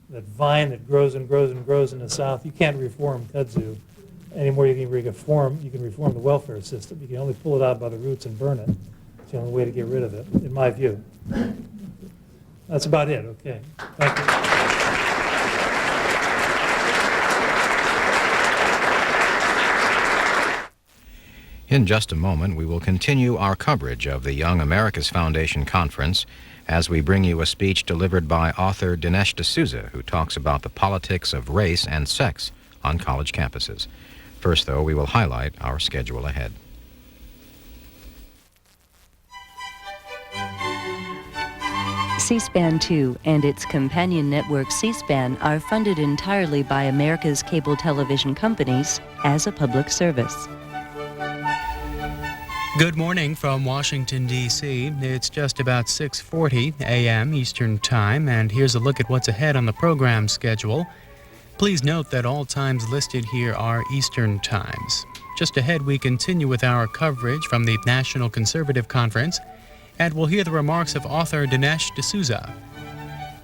that vine that grows and grows and grows in the South. You can't reform kudzu any more than you can reform the welfare system. You can only pull it out by the roots and burn it. It's the only way to get rid of it, in my view. That's about it. Okay. Thank you. In just a moment, we will continue our coverage of the Young America's Foundation Conference as we bring you a speech delivered by author Dinesh D'Souza, who talks about the politics of race and sex on college campuses. First, though, we will highlight our schedule ahead. C-SPAN 2 and its companion network C-SPAN are funded entirely by America's cable television companies as a public service. Good morning from Washington, D.C. It's just about 6:40 a.m. Eastern Time, and here's a look at what's ahead on the program schedule. Please note that all times listed here are Eastern times. Just ahead, we continue with our coverage from the National Conservative Conference, and we'll hear the remarks of author Dinesh D'Souza.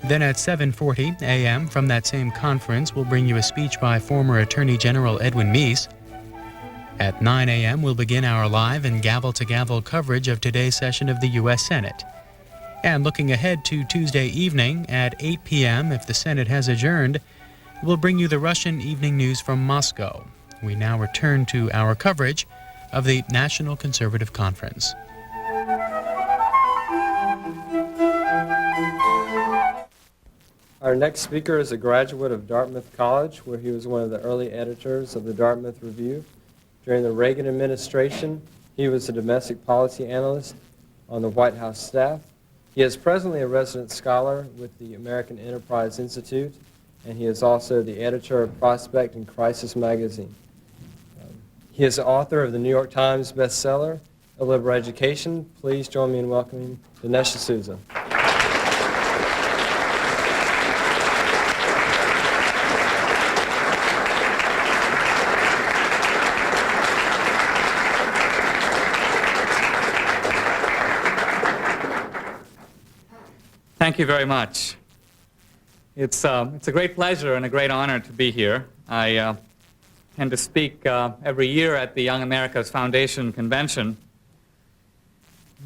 Then at 7:40 a.m. from that same conference, we'll bring you a speech by former Attorney General Edwin Meese. At 9 a.m., we'll begin our live and gavel-to-gavel coverage of today's session of the U.S. Senate. And looking ahead to Tuesday evening at 8 p.m., if the Senate has adjourned, we'll bring you the Russian evening news from Moscow. We now return to our coverage of the National Conservative Conference. Our next speaker is a graduate of Dartmouth College, where he was one of the early editors of the Dartmouth Review. During the Reagan administration, he was a domestic policy analyst on the White House staff. He is presently a resident scholar with the American Enterprise Institute, and he is also the editor of Prospect and Crisis magazine. He is the author of the New York Times bestseller, A Liberal Education. Please join me in welcoming Dinesh D'Souza. Thank you very much. It's a great pleasure and a great honor to be here. I tend to speak every year at the Young America's Foundation Convention.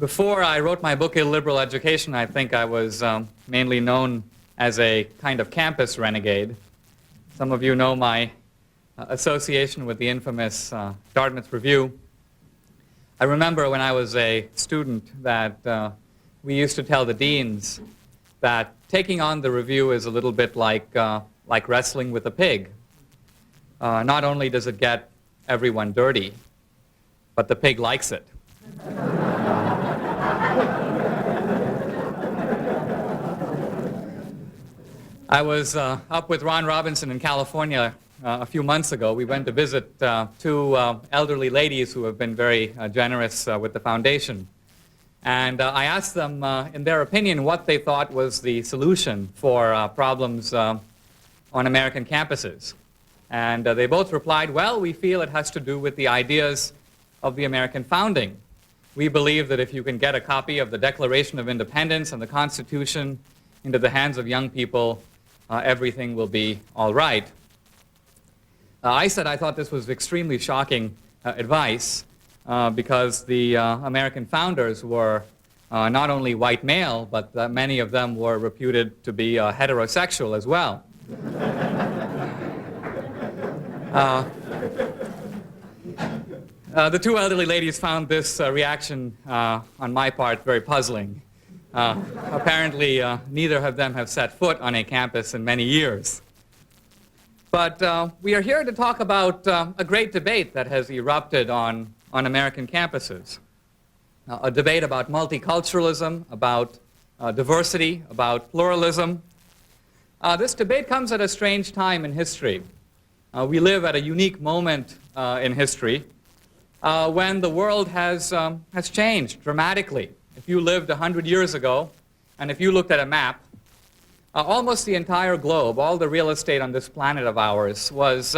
Before I wrote my book, Illiberal Education, I think I was mainly known as a kind of campus renegade. Some of you know my association with the infamous Dartmouth Review. I remember when I was a student that we used to tell the deans that taking on the review is a little bit like wrestling with a pig. Not only does it get everyone dirty, but the pig likes it. I was up with Ron Robinson in California a few months ago. We went to visit two elderly ladies who have been very generous with the foundation. And I asked them, in their opinion, what they thought was the solution for problems on American campuses. And they both replied, well, we feel it has to do with the ideas of the American founding. We believe that if you can get a copy of the Declaration of Independence and the Constitution into the hands of young people, everything will be all right. I said I thought this was extremely shocking advice. Because the American founders were not only white male, but many of them were reputed to be heterosexual as well. The two elderly ladies found this reaction on my part very puzzling. Apparently, neither of them have set foot on a campus in many years. But we are here to talk about a great debate that has erupted on American campuses. A debate about multiculturalism, about diversity, about pluralism. This debate comes at a strange time in history. We live at a unique moment in history when the world has changed dramatically. If you lived 100 years ago, and if you looked at a map, almost the entire globe, all the real estate on this planet of ours, was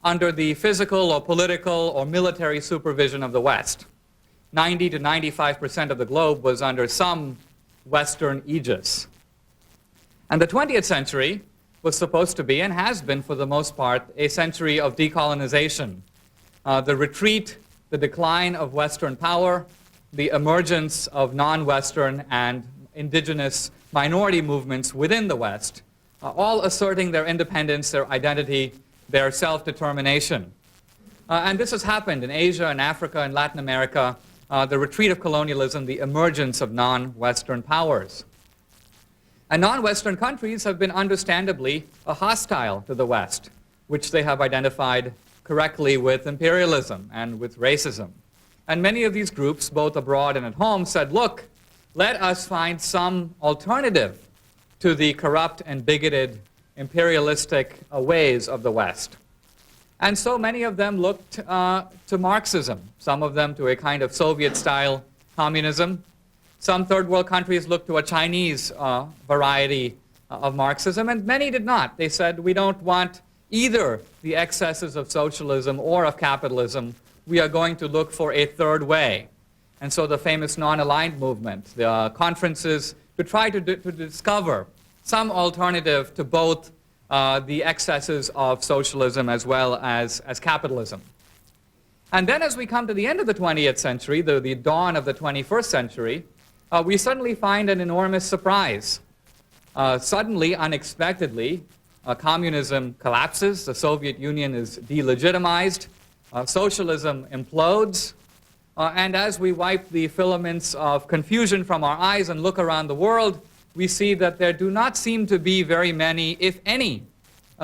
under the physical or political or military supervision of the West. 90 to 95% of the globe was under some Western aegis. And the 20th century was supposed to be, and has been for the most part, a century of decolonization. The retreat, the decline of Western power, the emergence of non-Western and indigenous minority movements within the West, all asserting their independence, their identity, their self-determination. And this has happened in Asia and Africa and Latin America, the retreat of colonialism, the emergence of non-Western powers. And non-Western countries have been understandably hostile to the West, which they have identified correctly with imperialism and with racism. And many of these groups, both abroad and at home, said, look, let us find some alternative to the corrupt and bigoted imperialistic ways of the West. And so many of them looked to Marxism, some of them to a kind of Soviet-style communism. Some third world countries looked to a Chinese variety of Marxism, and many did not. They said, we don't want either the excesses of socialism or of capitalism. We are going to look for a third way. And so the famous non-aligned movement, the conferences to try to discover some alternative to both the excesses of socialism as well as capitalism. And then as we come to the end of the 20th century, the dawn of the 21st century, we suddenly find an enormous surprise. Suddenly, unexpectedly, communism collapses, the Soviet Union is delegitimized, socialism implodes, and as we wipe the filaments of confusion from our eyes and look around the world, we see that there do not seem to be very many, if any,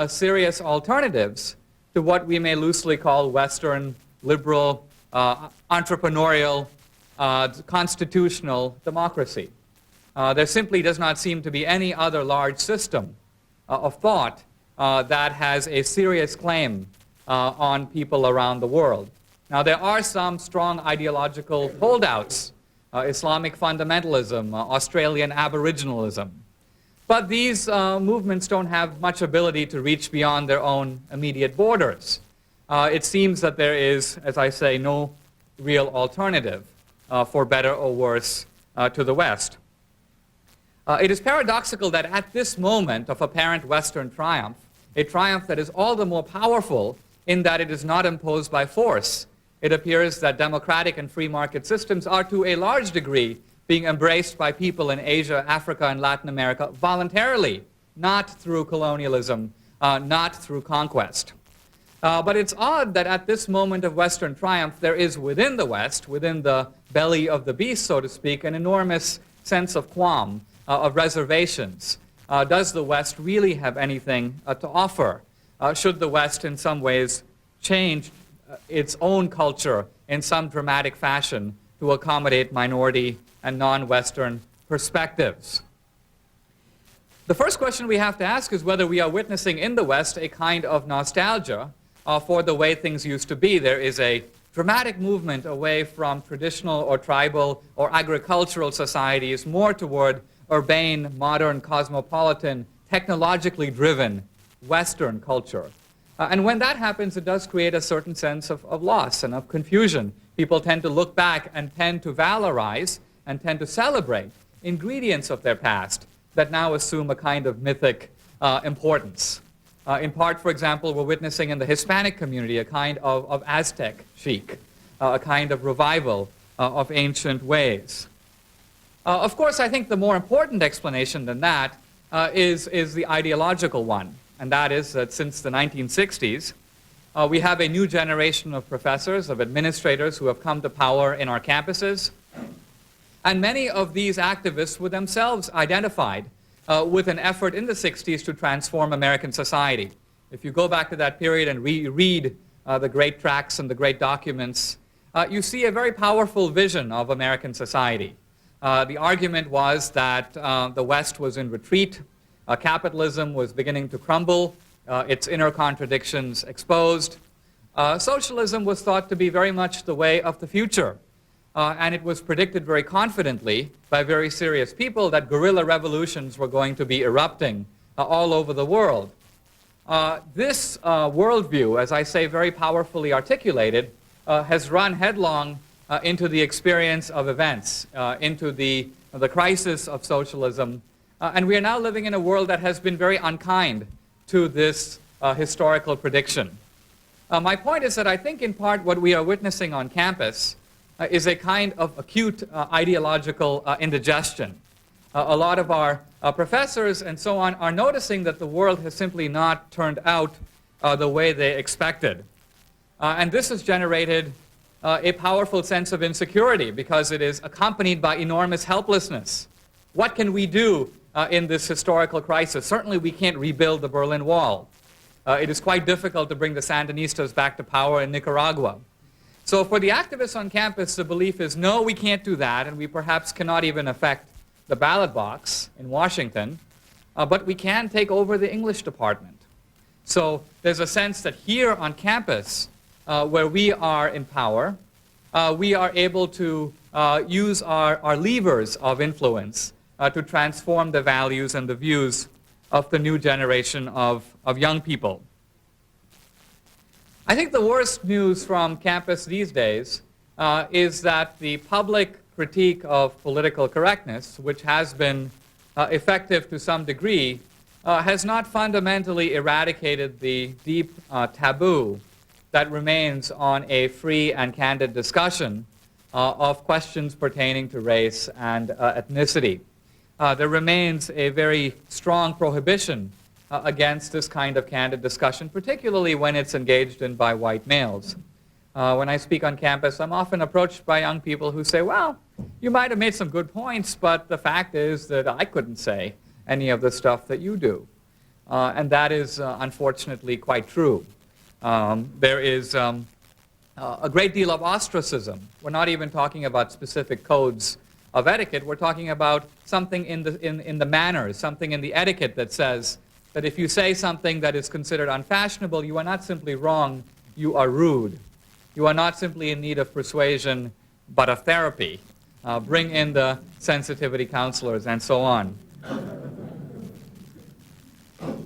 serious alternatives to what we may loosely call Western, liberal, entrepreneurial, constitutional democracy. There simply does not seem to be any other large system of thought that has a serious claim on people around the world. Now, there are some strong ideological holdouts, Islamic fundamentalism, Australian aboriginalism. But these movements don't have much ability to reach beyond their own immediate borders. It seems that there is, as I say, no real alternative, for better or worse, to the West. It is paradoxical that at this moment of apparent Western triumph, a triumph that is all the more powerful in that it is not imposed by force, it appears that democratic and free market systems are to a large degree being embraced by people in Asia, Africa, and Latin America voluntarily, not through colonialism, not through conquest. But it's odd that at this moment of Western triumph, there is within the West, within the belly of the beast, so to speak, an enormous sense of qualm, of reservations. Does the West really have anything to offer? Should the West in some ways change its own culture in some dramatic fashion to accommodate minority and non-Western perspectives? The first question we have to ask is whether we are witnessing in the West a kind of nostalgia for the way things used to be. There is a dramatic movement away from traditional or tribal or agricultural societies, more toward urbane, modern, cosmopolitan, technologically driven Western culture. And when that happens, it does create a certain sense of loss and of confusion. People tend to look back and tend to valorize and tend to celebrate ingredients of their past that now assume a kind of mythic importance. In part, for example, we're witnessing in the Hispanic community a kind of Aztec chic, a kind of revival of ancient ways. Of course, I think the more important explanation than that is the ideological one, and that is that since the 1960s, we have a new generation of professors, of administrators who have come to power in our campuses, and many of these activists were themselves identified with an effort in the 60s to transform American society. If you go back to that period and read the great tracts and the great documents, you see a very powerful vision of American society. The argument was that the West was in retreat, capitalism was beginning to crumble, its inner contradictions exposed. Socialism was thought to be very much the way of the future. And it was predicted very confidently by very serious people that guerrilla revolutions were going to be erupting all over the world. This worldview, as I say, very powerfully articulated, has run headlong into the experience of events, into the crisis of socialism. And we are now living in a world that has been very unkind to this historical prediction. My point is that I think in part what we are witnessing on campus is a kind of acute ideological indigestion. A lot of our professors and so on are noticing that the world has simply not turned out the way they expected. And this has generated a powerful sense of insecurity because it is accompanied by enormous helplessness. What can we do in this historical crisis? Certainly we can't rebuild the Berlin Wall. It is quite difficult to bring the Sandinistas back to power in Nicaragua. So for the activists on campus, the belief is, no, we can't do that, and we perhaps cannot even affect the ballot box in Washington, but we can take over the English department. So there's a sense that here on campus, where we are in power, we are able to use our levers of influence to transform the values and the views of the new generation of young people. I think the worst news from campus these days is that the public critique of political correctness, which has been effective to some degree, has not fundamentally eradicated the deep taboo that remains on a free and candid discussion of questions pertaining to race and ethnicity. There remains a very strong prohibition against this kind of candid discussion, particularly when it's engaged in by white males. When I speak on campus, I'm often approached by young people who say, well, you might have made some good points, but the fact is that I couldn't say any of the stuff that you do. And that is unfortunately quite true. There is a great deal of ostracism. We're not even talking about specific codes of etiquette. We're talking about something in the manners, something in the etiquette that says that if you say something that is considered unfashionable, you are not simply wrong, you are rude. You are not simply in need of persuasion, but of therapy. Bring in the sensitivity counselors and so on.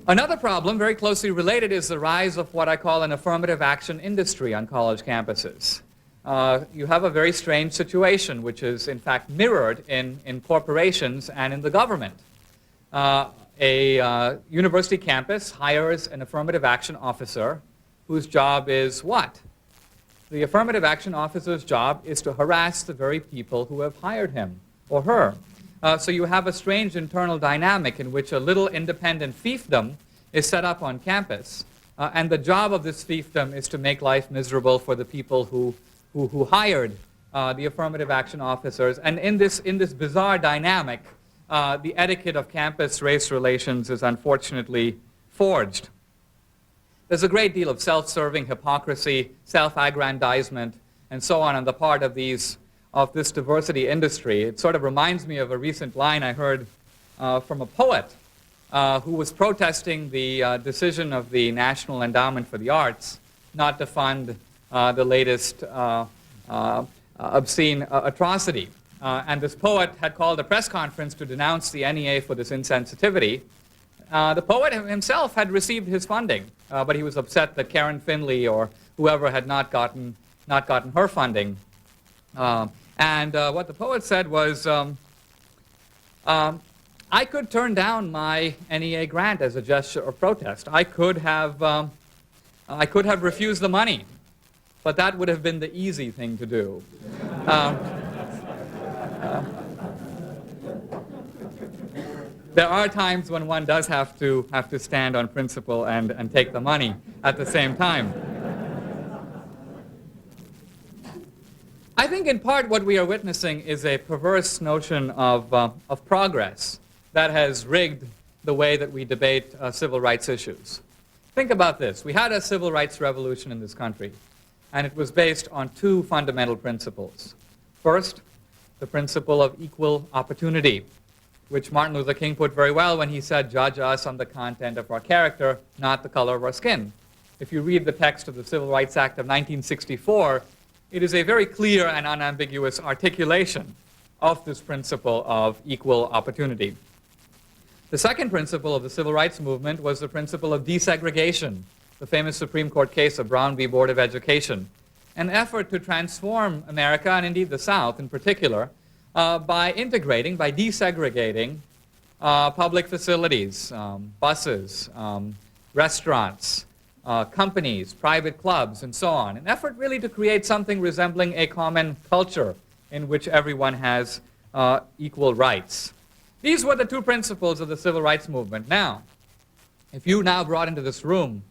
Another problem, very closely related, is the rise of what I call an affirmative action industry on college campuses. You have a very strange situation, which is in fact mirrored in corporations and in the government. A university campus hires an affirmative action officer whose job is what? The affirmative action officer's job is to harass the very people who have hired him or her. So you have a strange internal dynamic in which a little independent fiefdom is set up on campus, and the job of this fiefdom is to make life miserable for the people who hired the affirmative action officers. And in this bizarre dynamic, the etiquette of campus race relations is unfortunately forged. There's a great deal of self-serving hypocrisy, self-aggrandizement, and so on the part of this diversity industry. It sort of reminds me of a recent line I heard from a poet who was protesting the decision of the National Endowment for the Arts not to fund the latest obscene atrocity. And this poet had called a press conference to denounce the NEA for this insensitivity. The poet himself had received his funding, but he was upset that Karen Finley or whoever had not gotten her funding. And what the poet said was, I could turn down my NEA grant as a gesture of protest. I could have refused the money, but that would have been the easy thing to do. There are times when one does have to stand on principle and take the money at the same time. I think in part what we are witnessing is a perverse notion of progress that has rigged the way that we debate civil rights issues. Think about this. We had a civil rights revolution in this country, and it was based on two fundamental principles. First, the principle of equal opportunity, which Martin Luther King put very well when he said, judge us on the content of our character, not the color of our skin. If you read the text of the Civil Rights Act of 1964, it is a very clear and unambiguous articulation of this principle of equal opportunity. The second principle of the civil rights movement was the principle of desegregation, the famous Supreme Court case of Brown v. Board of Education, an effort to transform America, and indeed the South in particular, by desegregating public facilities, buses, restaurants, companies, private clubs, and so on. An effort really to create something resembling a common culture in which everyone has equal rights. These were the two principles of the civil rights movement. Now, if you now brought into this room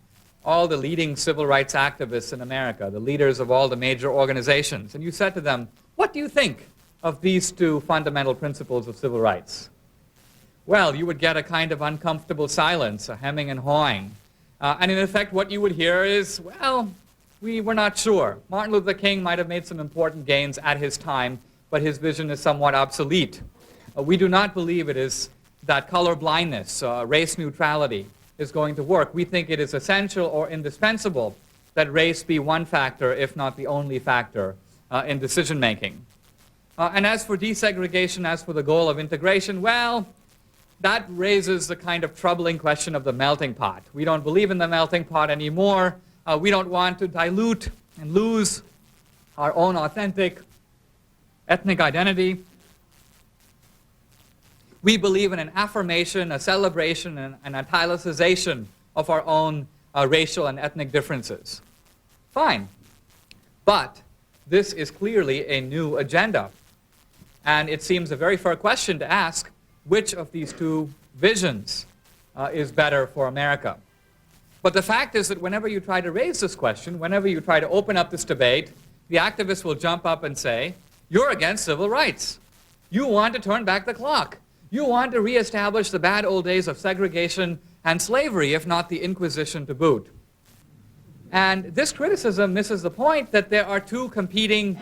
all the leading civil rights activists in America, the leaders of all the major organizations, and you said to them, what do you think of these two fundamental principles of civil rights? Well, you would get a kind of uncomfortable silence, a hemming and hawing. And in effect, what you would hear is, well, we were not sure. Martin Luther King might have made some important gains at his time, but his vision is somewhat obsolete. We do not believe it is that color blindness, race neutrality, is going to work. We think it is essential or indispensable that race be one factor, if not the only factor, in decision making. And as for desegregation, as for the goal of integration, well, that raises the kind of troubling question of the melting pot. We don't believe in the melting pot anymore. We don't want to dilute and lose our own authentic ethnic identity. We believe in an affirmation, a celebration, and an italicization of our own racial and ethnic differences. Fine. But this is clearly a new agenda. And it seems a very fair question to ask, which of these two visions is better for America? But the fact is that whenever you try to raise this question, whenever you try to open up this debate, the activists will jump up and say, you're against civil rights. You want to turn back the clock. You want to reestablish the bad old days of segregation and slavery, if not the Inquisition to boot. And this criticism misses the point that there are two competing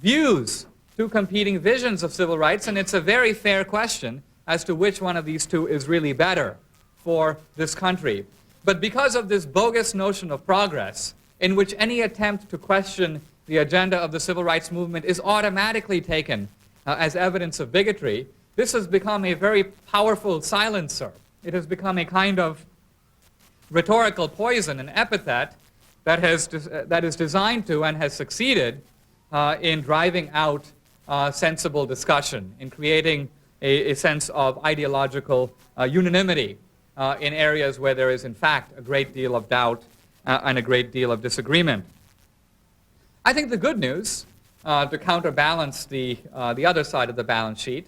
views, two competing visions of civil rights, and it's a very fair question as to which one of these two is really better for this country. But because of this bogus notion of progress, in which any attempt to question the agenda of the civil rights movement is automatically taken as evidence of bigotry, this has become a very powerful silencer. It has become a kind of rhetorical poison, an epithet that is designed to and has succeeded in driving out sensible discussion, in creating a sense of ideological unanimity in areas where there is, in fact, a great deal of doubt and a great deal of disagreement. I think the good news, to counterbalance the other side of the balance sheet,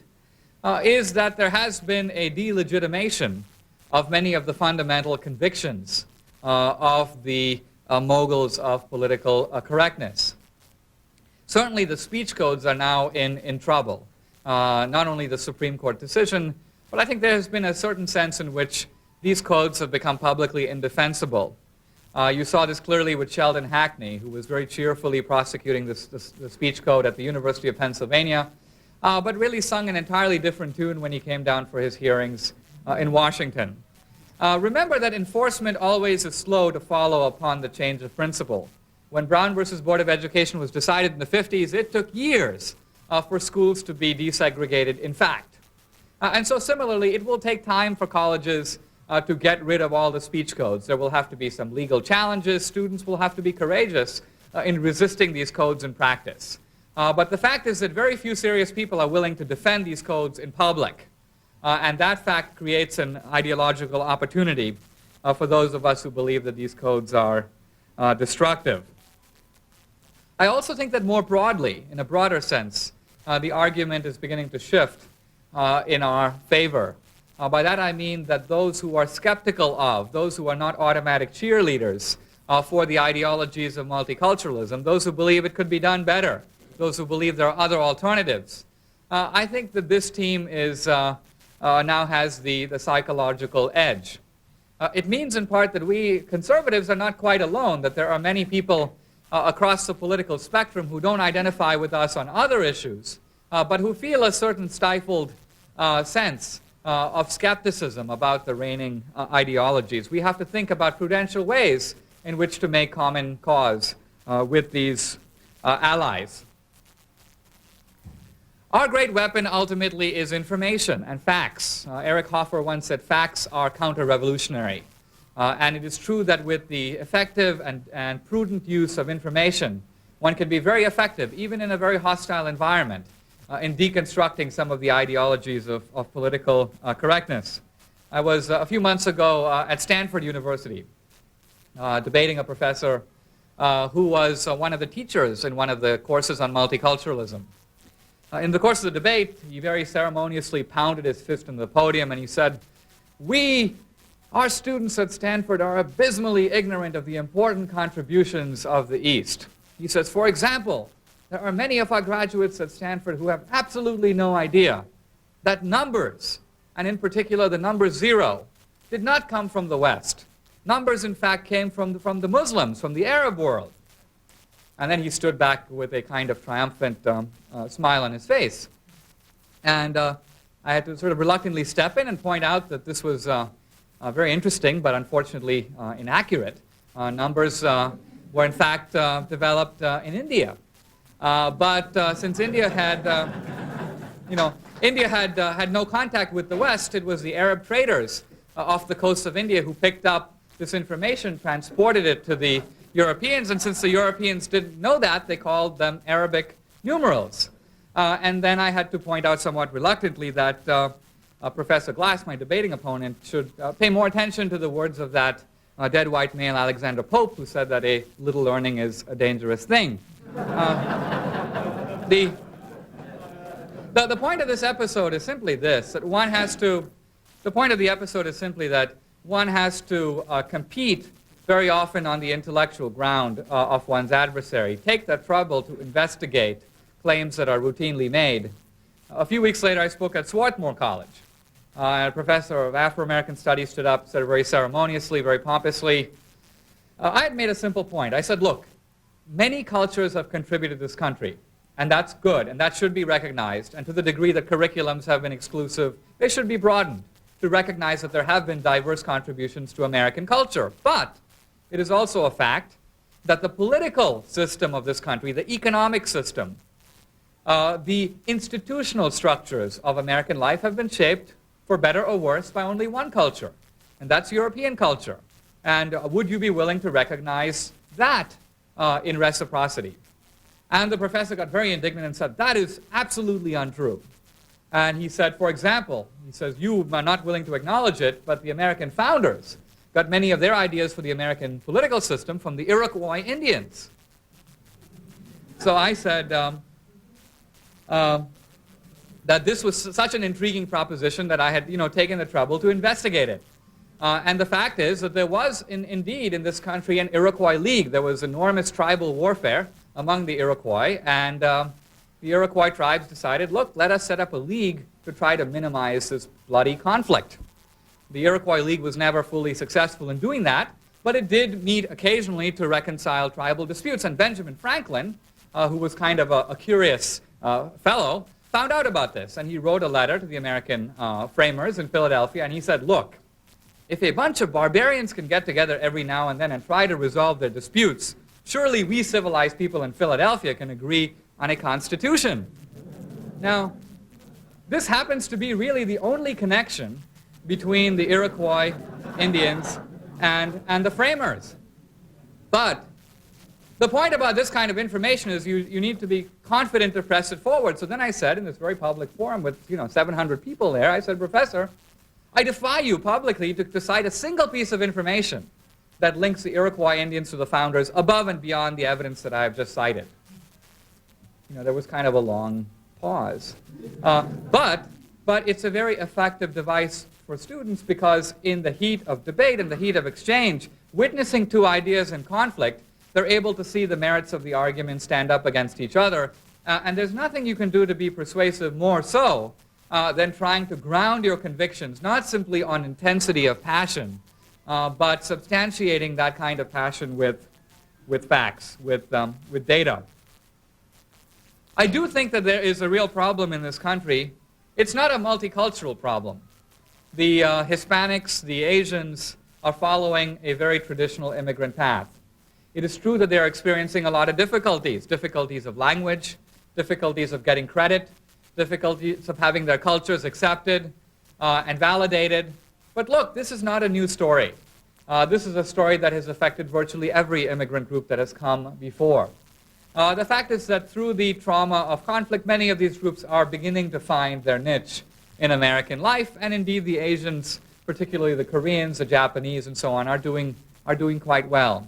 is that there has been a delegitimation of many of the fundamental convictions of the moguls of political correctness. Certainly the speech codes are now in trouble. Not only the Supreme Court decision, but I think there has been a certain sense in which these codes have become publicly indefensible. You saw this clearly with Sheldon Hackney, who was very cheerfully prosecuting the speech code at the University of Pennsylvania, but really sung an entirely different tune when he came down for his hearings in Washington. Remember that enforcement always is slow to follow upon the change of principle. When Brown versus Board of Education was decided in the 50s, it took years for schools to be desegregated, in fact. And so similarly, it will take time for colleges to get rid of all the speech codes. There will have to be some legal challenges. Students will have to be courageous in resisting these codes in practice. But the fact is that very few serious people are willing to defend these codes in public. And that fact creates an ideological opportunity for those of us who believe that these codes are destructive. I also think that more broadly, in a broader sense, the argument is beginning to shift in our favor. By that I mean that those who are skeptical of, those who are not automatic cheerleaders for the ideologies of multiculturalism, those who believe it could be done better, those who believe there are other alternatives, I think that this team is, now has the psychological edge. It means in part that we conservatives are not quite alone, that there are many people across the political spectrum who don't identify with us on other issues, but who feel a certain stifled sense of skepticism about the reigning ideologies. We have to think about prudential ways in which to make common cause with these allies. Our great weapon ultimately is information and facts. Eric Hoffer once said facts are counter-revolutionary. And it is true that with the effective and prudent use of information, one can be very effective, even in a very hostile environment, in deconstructing some of the ideologies of political correctness. I was a few months ago at Stanford University debating a professor who was one of the teachers in one of the courses on multiculturalism. In the course of the debate, he very ceremoniously pounded his fist on the podium and he said, our students at Stanford are abysmally ignorant of the important contributions of the East. He says, for example, there are many of our graduates at Stanford who have absolutely no idea that numbers, and in particular the number 0, did not come from the West. Numbers, in fact, came from the Muslims, from the Arab world. And then he stood back with a kind of triumphant smile on his face. And I had to sort of reluctantly step in and point out that this was very interesting, but unfortunately inaccurate. Numbers were, in fact, developed in India. But since India had, India had no contact with the West, it was the Arab traders off the coast of India who picked up this information, transported it to the Europeans, and since the Europeans didn't know that, they called them Arabic numerals. And then I had to point out somewhat reluctantly that Professor Glass, my debating opponent, should pay more attention to the words of that dead white male Alexander Pope, who said that a little learning is a dangerous thing. The point of this episode is simply this, that one has to, the point of the episode is simply that one has to compete very often on the intellectual ground of one's adversary. Take the trouble to investigate claims that are routinely made. A few weeks later, I spoke at Swarthmore College. A professor of Afro-American Studies stood up, said very ceremoniously, very pompously, I had made a simple point. I said, look, many cultures have contributed to this country, and that's good, and that should be recognized. And to the degree that curriculums have been exclusive, they should be broadened to recognize that there have been diverse contributions to American culture. But it is also a fact that the political system of this country, the economic system, the institutional structures of American life have been shaped, for better or worse, by only one culture, and that's European culture. And would you be willing to recognize that in reciprocity? And the professor got very indignant and said, that is absolutely untrue. And he said, for example, he says, you are not willing to acknowledge it, but the American founders got many of their ideas for the American political system from the Iroquois Indians. So I said that this was such an intriguing proposition that I had taken the trouble to investigate it. And the fact is that there was indeed in this country an Iroquois League. There was enormous tribal warfare among the Iroquois, and the Iroquois tribes decided, look, let us set up a league to try to minimize this bloody conflict. The Iroquois League was never fully successful in doing that, but it did meet occasionally to reconcile tribal disputes. And Benjamin Franklin, who was kind of a curious fellow, found out about this. And he wrote a letter to the American framers in Philadelphia, and he said, look, if a bunch of barbarians can get together every now and then and try to resolve their disputes, surely we civilized people in Philadelphia can agree on a constitution. Now, this happens to be really the only connection between the Iroquois Indians and the framers. But the point about this kind of information is you need to be confident to press it forward. So then I said in this very public forum with 700 people there, I said, Professor, I defy you publicly to cite a single piece of information that links the Iroquois Indians to the founders above and beyond the evidence that I have just cited. There was kind of a long pause. But it's a very effective device for students because in the heat of debate, in the heat of exchange, witnessing two ideas in conflict, they're able to see the merits of the argument stand up against each other. And there's nothing you can do to be persuasive more so than trying to ground your convictions, not simply on intensity of passion, but substantiating that kind of passion with facts, with data. I do think that there is a real problem in this country. It's not a multicultural problem. The Hispanics, the Asians, are following a very traditional immigrant path. It is true that they're experiencing a lot of difficulties of language, difficulties of getting credit, difficulties of having their cultures accepted and validated. But look, this is not a new story. This is a story that has affected virtually every immigrant group that has come before. The fact is that through the trauma of conflict, many of these groups are beginning to find their niche in American life, and indeed the Asians particularly the Koreans, the Japanese, and so on, are doing quite well.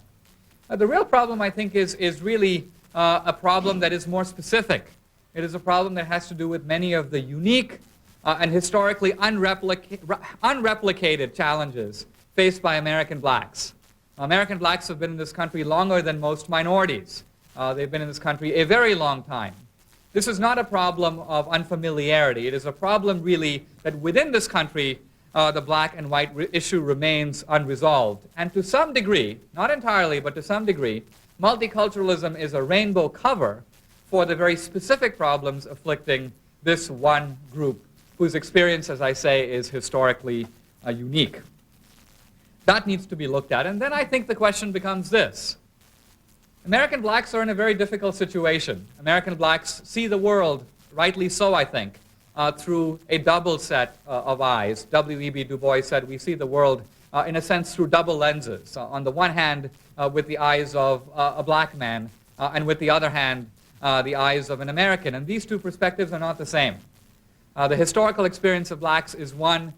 The real problem, I think, is really a problem that is more specific. It is a problem that has to do with many of the unique and historically unreplicated challenges faced by American blacks. American blacks have been in this country longer than most minorities. They've been in this country a very long time. This is not a problem of unfamiliarity. It is a problem, really, that within this country, the black and white issue remains unresolved. And to some degree, not entirely, but to some degree, multiculturalism is a rainbow cover for the very specific problems afflicting this one group, whose experience, as I say, is historically unique. That needs to be looked at. And then I think the question becomes this. American blacks are in a very difficult situation. American blacks see the world, rightly so, I think, through a double set of eyes. W.E.B. Du Bois said we see the world, in a sense, through double lenses. On the one hand, with the eyes of a black man, and with the other hand, the eyes of an American. And these two perspectives are not the same. The historical experience of blacks is one,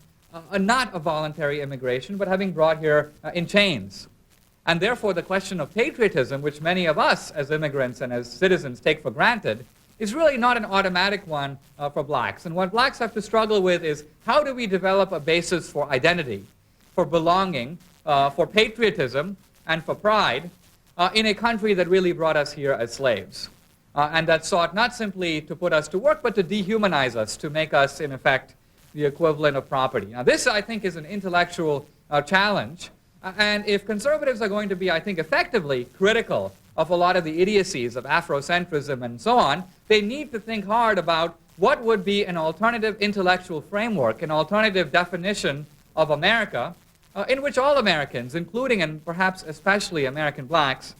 not of voluntary immigration, but having brought here in chains. And therefore, the question of patriotism, which many of us as immigrants and as citizens take for granted, is really not an automatic one for blacks. And what blacks have to struggle with is how do we develop a basis for identity, for belonging, for patriotism, and for pride in a country that really brought us here as slaves. And that sought not simply to put us to work, but to dehumanize us, to make us, in effect, the equivalent of property. Now, this, I think, is an intellectual challenge. And if conservatives are going to be, I think, effectively critical of a lot of the idiocies of Afrocentrism and so on, they need to think hard about what would be an alternative intellectual framework, an alternative definition of America, in which all Americans, including and perhaps especially American blacks,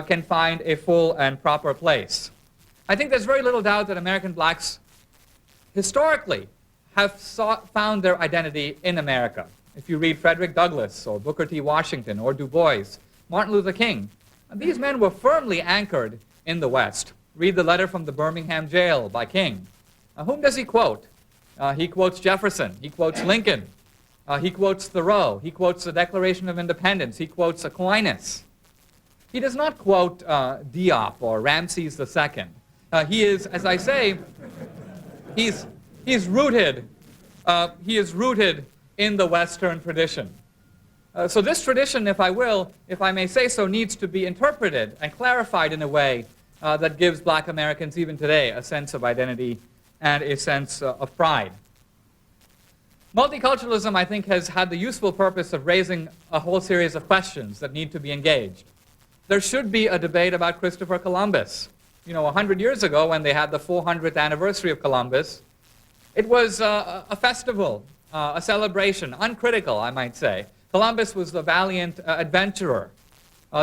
can find a full and proper place. I think there's very little doubt that American blacks historically have found their identity in America. If you read Frederick Douglass or Booker T. Washington or Du Bois, Martin Luther King, these men were firmly anchored in the West. Read the letter from the Birmingham jail by King. Whom does he quote? He quotes Jefferson. He quotes Lincoln. He quotes Thoreau. He quotes the Declaration of Independence. He quotes Aquinas. He does not quote Diop or Ramses II. He is, as I say, he's rooted. He is rooted in the Western tradition. So this tradition, if I may say so, needs to be interpreted and clarified in a way that gives black Americans even today a sense of identity and a sense of pride. Multiculturalism, I think, has had the useful purpose of raising a whole series of questions that need to be engaged. There should be a debate about Christopher Columbus. 100 years ago, when they had the 400th anniversary of Columbus, it was a festival, a celebration, uncritical, I might say. Columbus was the valiant adventurer.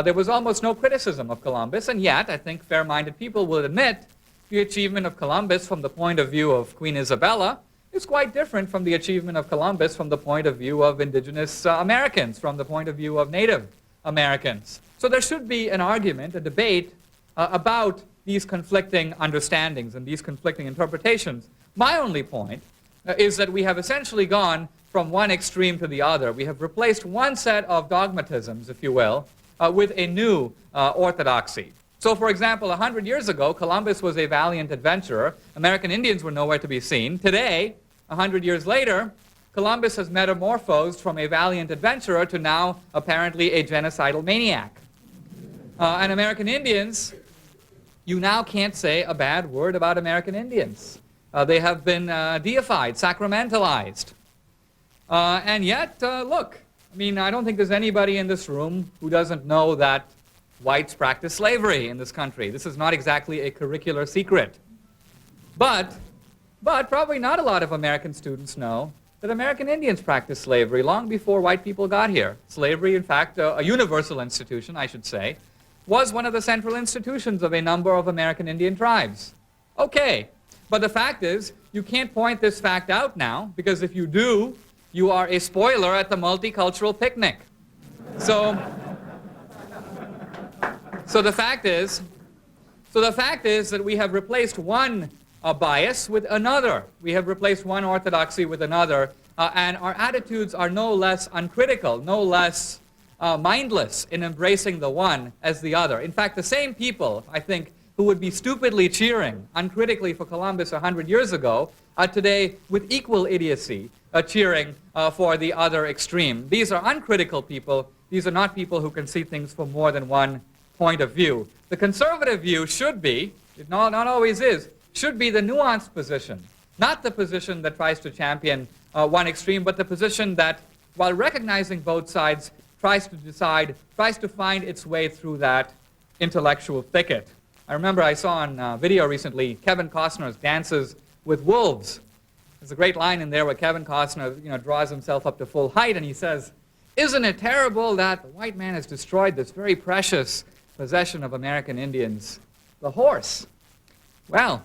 There was almost no criticism of Columbus, and yet, I think fair-minded people will admit, the achievement of Columbus from the point of view of Queen Isabella is quite different from the achievement of Columbus from the point of view of indigenous Americans, from the point of view of Native Americans. So there should be an argument, a debate, about these conflicting understandings and these conflicting interpretations. My only point is that we have essentially gone from one extreme to the other. We have replaced one set of dogmatisms, if you will, with a new orthodoxy. So, for example, 100 years ago, Columbus was a valiant adventurer. American Indians were nowhere to be seen. Today, 100 years later, Columbus has metamorphosed from a valiant adventurer to now apparently a genocidal maniac. And American Indians, you now can't say a bad word about American Indians. They have been deified, sacramentalized. And yet, look, I don't think there's anybody in this room who doesn't know that whites practice slavery in this country. This is not exactly a curricular secret. But probably not a lot of American students know that American Indians practiced slavery long before white people got here. Slavery, in fact, a universal institution, I should say, was one of the central institutions of a number of American Indian tribes. Okay, but the fact is, you can't point this fact out now, because if you do, you are a spoiler at the multicultural picnic. So the fact is that we have replaced one bias with another. We have replaced one orthodoxy with another, and our attitudes are no less uncritical, no less mindless in embracing the one as the other. In fact, the same people, I think, who would be stupidly cheering uncritically for Columbus 100 years ago are today, with equal idiocy, cheering for the other extreme. These are uncritical people. These are not people who can see things from more than one point of view. The conservative view should be, it not always is, should be the nuanced position, not the position that tries to champion one extreme, but the position that, while recognizing both sides, tries to find its way through that intellectual thicket. I remember I saw on video recently Kevin Costner's Dances with Wolves. There's a great line in there where Kevin Costner, draws himself up to full height and he says, "Isn't it terrible that the white man has destroyed this very precious possession of American Indians, the horse?" Well,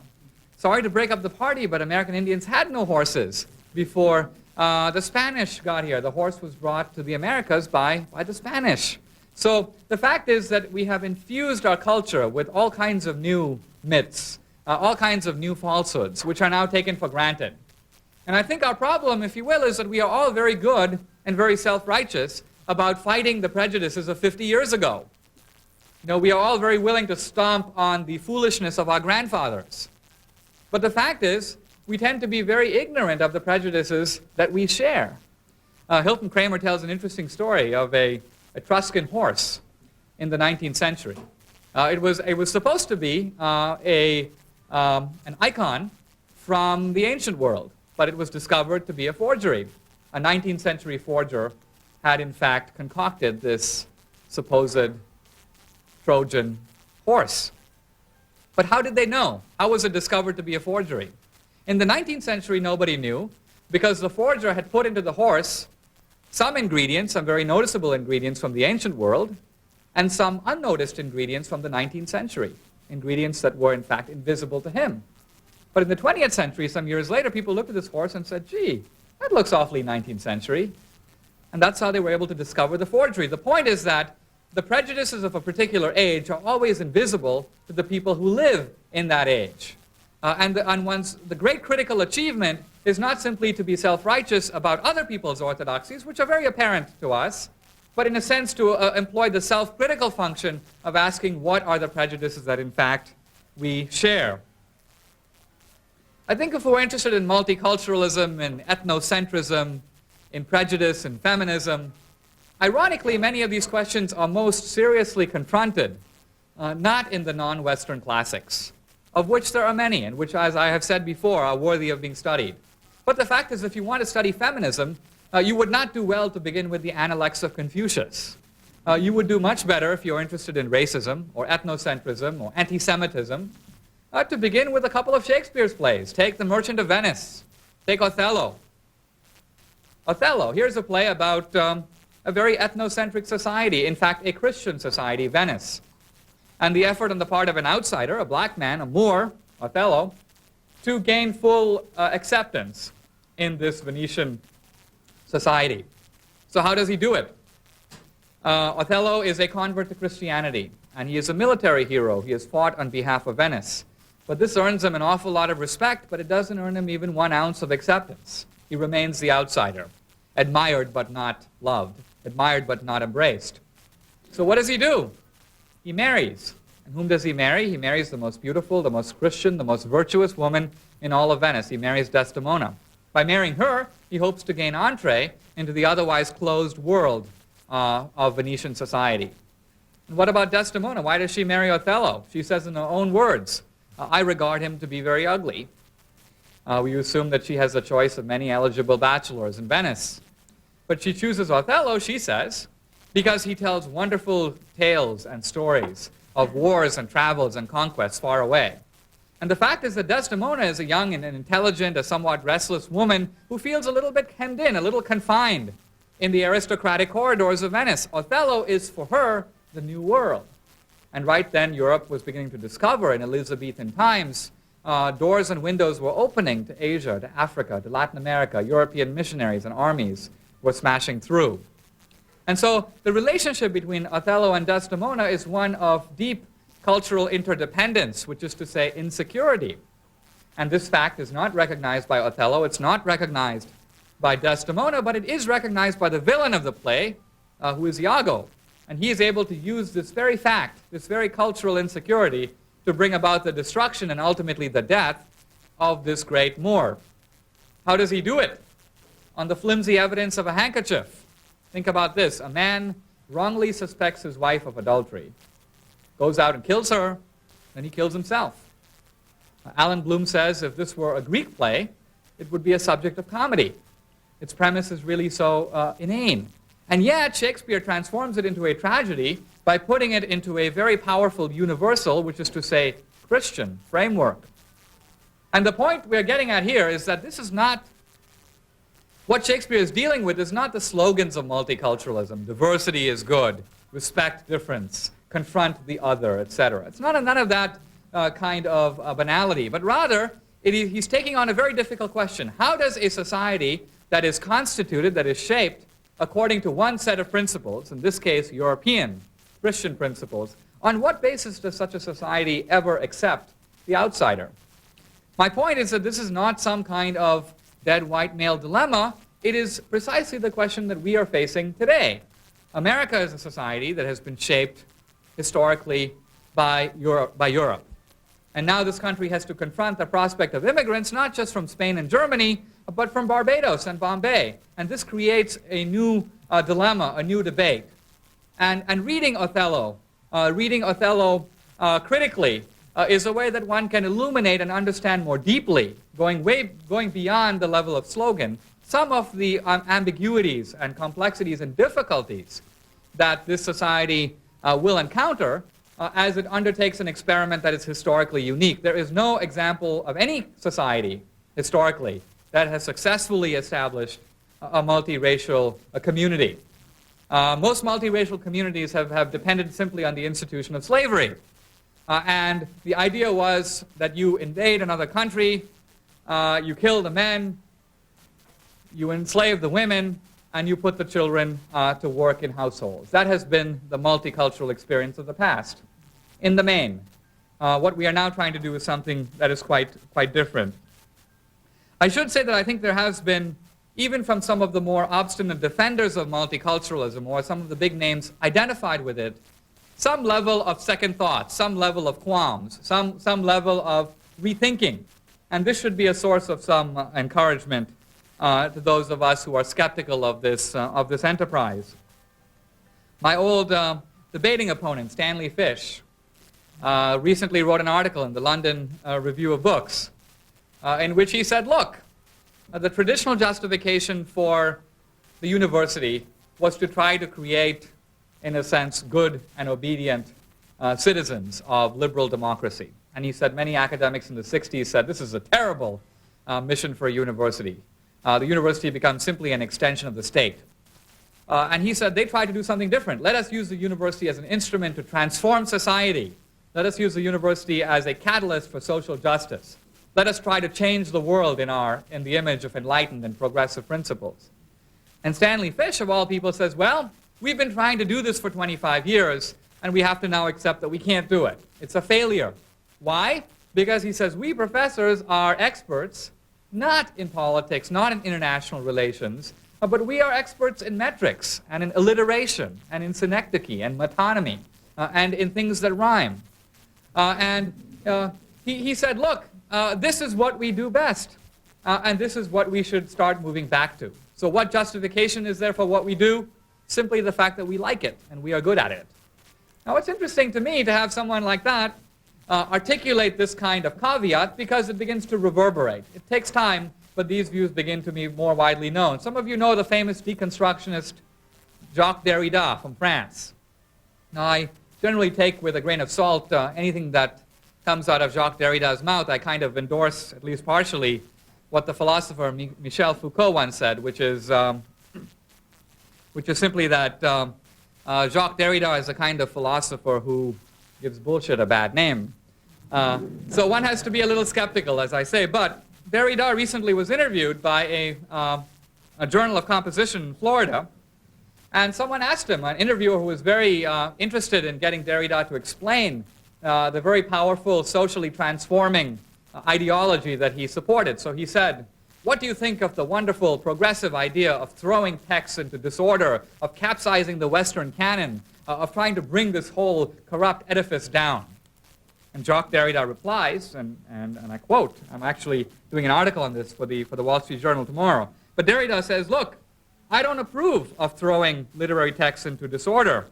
sorry to break up the party, but American Indians had no horses before the Spanish got here. The horse was brought to the Americas by the Spanish. So the fact is that we have infused our culture with all kinds of new myths, all kinds of new falsehoods, which are now taken for granted. And I think our problem, if you will, is that we are all very good and very self-righteous about fighting the prejudices of 50 years ago. We are all very willing to stomp on the foolishness of our grandfathers. But the fact is, we tend to be very ignorant of the prejudices that we share. Hilton Kramer tells an interesting story of a Etruscan horse in the 19th century. It was supposed to be an icon from the ancient world, but it was discovered to be a forgery. A 19th century forger had in fact concocted this supposed Trojan horse. But how did they know? How was it discovered to be a forgery? In the 19th century, nobody knew, because the forger had put into the horse some ingredients, some very noticeable ingredients from the ancient world, and some unnoticed ingredients from the 19th century, ingredients that were in fact invisible to him. But in the 20th century, some years later, people looked at this horse and said, "Gee, that looks awfully 19th century." And that's how they were able to discover the forgery. The point is that the prejudices of a particular age are always invisible to the people who live in that age. The great critical achievement is not simply to be self-righteous about other people's orthodoxies, which are very apparent to us, but in a sense to employ the self-critical function of asking what are the prejudices that in fact we share. I think if we're interested in multiculturalism and ethnocentrism, in prejudice and feminism, ironically, many of these questions are most seriously confronted, not in the non-Western classics, of which there are many, and which, as I have said before, are worthy of being studied. But the fact is, if you want to study feminism, you would not do well to begin with the Analects of Confucius. You would do much better if you're interested in racism, or ethnocentrism, or anti-Semitism, to begin with a couple of Shakespeare's plays. Take The Merchant of Venice. Take Othello. Othello, here's a play about a very ethnocentric society, in fact, a Christian society, Venice. And the effort on the part of an outsider, a black man, a Moor, Othello, to gain full acceptance in this Venetian society. So how does he do it? Othello is a convert to Christianity, and he is a military hero. He has fought on behalf of Venice. But this earns him an awful lot of respect, but it doesn't earn him even 1 ounce of acceptance. He remains the outsider, admired but not loved, admired but not embraced. So what does he do? He marries. And whom does he marry? He marries the most beautiful, the most Christian, the most virtuous woman in all of Venice. He marries Desdemona. By marrying her, he hopes to gain entree into the otherwise closed world of Venetian society. And what about Desdemona? Why does she marry Othello? She says in her own words, "I regard him to be very ugly." We assume that she has a choice of many eligible bachelors in Venice. But she chooses Othello, she says, because he tells wonderful tales and stories of wars and travels and conquests far away. And the fact is that Desdemona is a young and intelligent, a somewhat restless woman who feels a little bit hemmed in, a little confined in the aristocratic corridors of Venice. Othello is, for her, the new world. And right then, Europe was beginning to discover in Elizabethan times doors and windows were opening to Asia, to Africa, to Latin America. European missionaries and armies were smashing through. And so the relationship between Othello and Desdemona is one of deep cultural interdependence, which is to say insecurity. And this fact is not recognized by Othello. It's not recognized by Desdemona, but it is recognized by the villain of the play, who is Iago. And he is able to use this very fact, this very cultural insecurity, to bring about the destruction and ultimately the death of this great Moor. How does he do it? On the flimsy evidence of a handkerchief. Think about this. A man wrongly suspects his wife of adultery, goes out and kills her, then he kills himself. Alan Bloom says if this were a Greek play, it would be a subject of comedy. Its premise is really so inane. And yet, Shakespeare transforms it into a tragedy by putting it into a very powerful universal, which is to say, Christian framework. And the point we're getting at here is that this is not, what Shakespeare is dealing with is not the slogans of multiculturalism. Diversity is good, respect difference, confront the other, etc. It's not none of that kind of banality, but rather he's taking on a very difficult question. How does a society that is constituted, that is shaped according to one set of principles, in this case European Christian principles, on what basis does such a society ever accept the outsider? My point is that this is not some kind of dead white male dilemma. It is precisely the question that we are facing today. America is a society that has been shaped historically by Europe. And now this country has to confront the prospect of immigrants, not just from Spain and Germany, but from Barbados and Bombay. And this creates a new dilemma, a new debate. And reading Othello critically is a way that one can illuminate and understand more deeply, going beyond the level of slogan, some of the ambiguities and complexities and difficulties that this society will encounter as it undertakes an experiment that is historically unique. There is no example of any society historically that has successfully established a multiracial community. Most multiracial communities have depended simply on the institution of slavery. And the idea was that you invade another country, you kill the men, you enslave the women, and you put the children to work in households. That has been the multicultural experience of the past. In the main, what we are now trying to do is something that is quite different. I should say that I think there has been, even from some of the more obstinate defenders of multiculturalism, or some of the big names identified with it, some level of second thought, some level of qualms, some level of rethinking. And this should be a source of some encouragement to those of us who are skeptical of this enterprise. My old debating opponent, Stanley Fish, recently wrote an article in the London Review of Books in which he said, look, the traditional justification for the university was to try to create, in a sense, good and obedient citizens of liberal democracy. And he said many academics in the 60s said this is a terrible mission for a university. The university becomes simply an extension of the state. And he said they tried to do something different. Let us use the university as an instrument to transform society. Let us use the university as a catalyst for social justice. Let us try to change the world in the image of enlightened and progressive principles. And Stanley Fish, of all people, says, well, we've been trying to do this for 25 years, and we have to now accept that we can't do it. It's a failure. Why? Because he says we professors are experts, not in politics, not in international relations, but we are experts in metrics, and in alliteration, and in synecdoche, and metonymy, and in things that rhyme. He said, look, this is what we do best, and this is what we should start moving back to. So what justification is there for what we do? Simply the fact that we like it, and we are good at it. Now, it's interesting to me to have someone like that articulate this kind of caveat, because it begins to reverberate. It takes time, but these views begin to be more widely known. Some of you know the famous deconstructionist Jacques Derrida from France. Now, I generally take with a grain of salt anything that comes out of Jacques Derrida's mouth. I kind of endorse, at least partially, what the philosopher Michel Foucault once said, which is simply that Jacques Derrida is a kind of philosopher who gives bullshit a bad name. So one has to be a little skeptical, as I say. But Derrida recently was interviewed by a journal of composition in Florida, and someone asked him, an interviewer who was very interested in getting Derrida to explain the very powerful, socially transforming ideology that he supported. So he said, What do you think of the wonderful progressive idea of throwing texts into disorder, of capsizing the Western canon, of trying to bring this whole corrupt edifice down? And Jacques Derrida replies, and I quote, I'm actually doing an article on this for the Wall Street Journal tomorrow, but Derrida says, look, I don't approve of throwing literary texts into disorder.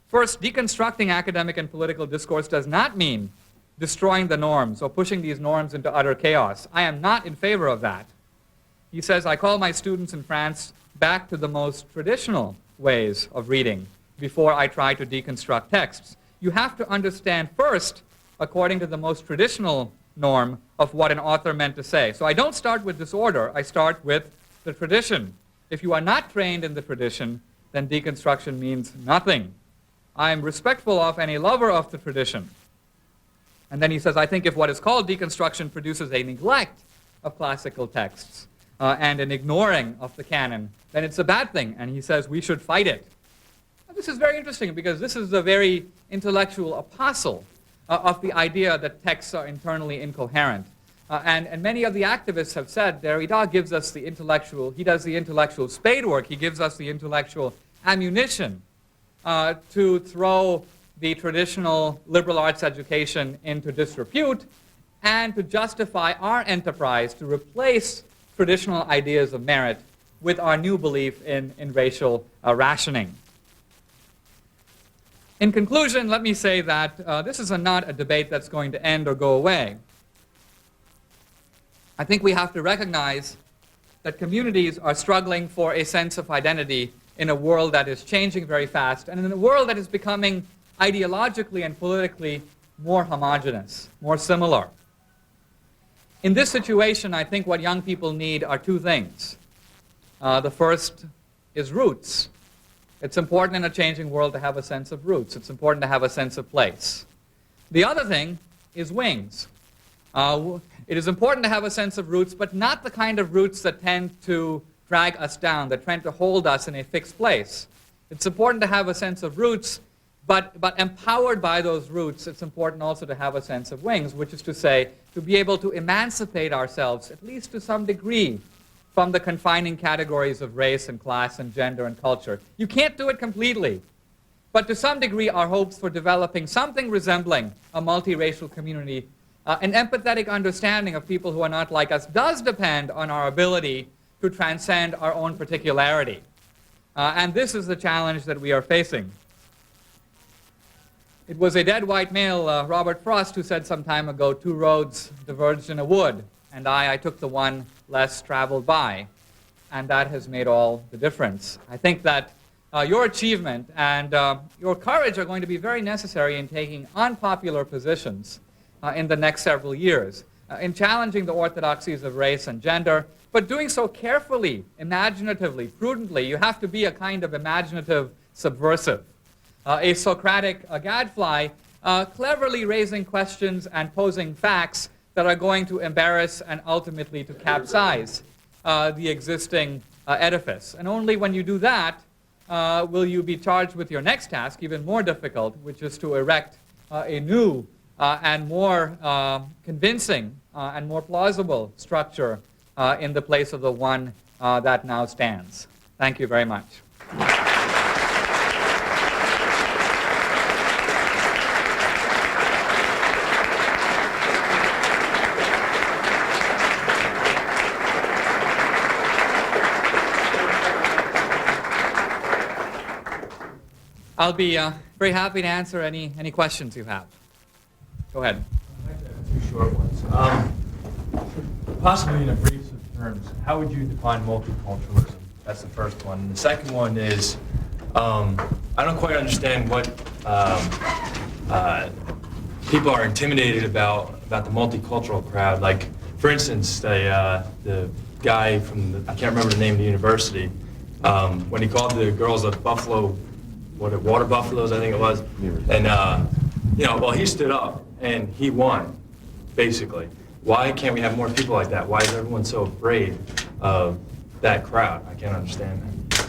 First, deconstructing academic and political discourse does not mean destroying the norms or pushing these norms into utter chaos. I am not in favor of that. He says, I call my students in France back to the most traditional ways of reading before I try to deconstruct texts. You have to understand first, according to the most traditional norm of what an author meant to say. So I don't start with disorder, I start with the tradition. If you are not trained in the tradition, then deconstruction means nothing. I am respectful of and a lover of the tradition. And then he says, I think if what is called deconstruction produces a neglect of classical texts and an ignoring of the canon, then it's a bad thing. And he says we should fight it. Now, this is very interesting because this is a very intellectual apostle of the idea that texts are internally incoherent. And many of the activists have said Derrida gives us the intellectual, he does the intellectual spade work, he gives us the intellectual ammunition to throw the traditional liberal arts education into disrepute and to justify our enterprise to replace traditional ideas of merit with our new belief in racial rationing. In conclusion, let me say that this is not a debate that's going to end or go away. I think we have to recognize that communities are struggling for a sense of identity in a world that is changing very fast and in a world that is becoming ideologically and politically more homogeneous, more similar. In this situation, I think what young people need are two things. The first is roots. It's important in a changing world to have a sense of roots. It's important to have a sense of place. The other thing is wings. It is important to have a sense of roots, but not the kind of roots that tend to drag us down, that tend to hold us in a fixed place. It's important to have a sense of roots, but empowered by those roots, it's important also to have a sense of wings, which is to say, to be able to emancipate ourselves, at least to some degree, from the confining categories of race and class and gender and culture. You can't do it completely, but to some degree, our hopes for developing something resembling a multiracial community, an empathetic understanding of people who are not like us, does depend on our ability to transcend our own particularity. And this is the challenge that we are facing. It was a dead white male, Robert Frost, who said some time ago, 2 roads diverged in a wood, and I took the one less traveled by. And that has made all the difference. I think that your achievement and your courage are going to be very necessary in taking unpopular positions in the next several years, in challenging the orthodoxies of race and gender, but doing so carefully, imaginatively, prudently. You have to be a kind of imaginative subversive. A Socratic gadfly, cleverly raising questions and posing facts that are going to embarrass and ultimately to capsize the existing edifice. And only when you do that will you be charged with your next task, even more difficult, which is to erect a new and more convincing and more plausible structure in the place of the one that now stands. Thank you very much. I'll be very happy to answer any questions you have. Go ahead. I'd like to have 2 short ones. Possibly in a brief terms, how would you define multiculturalism? That's the first one. And the second one is, I don't quite understand what people are intimidated about the multicultural crowd. Like, for instance, the guy from the, I can't remember the name of the university, when he called the girls a buffalo, water buffaloes, I think it was, and well, he stood up and he won, basically. Why can't we have more people like that? Why is everyone so afraid of that crowd? I can't understand that.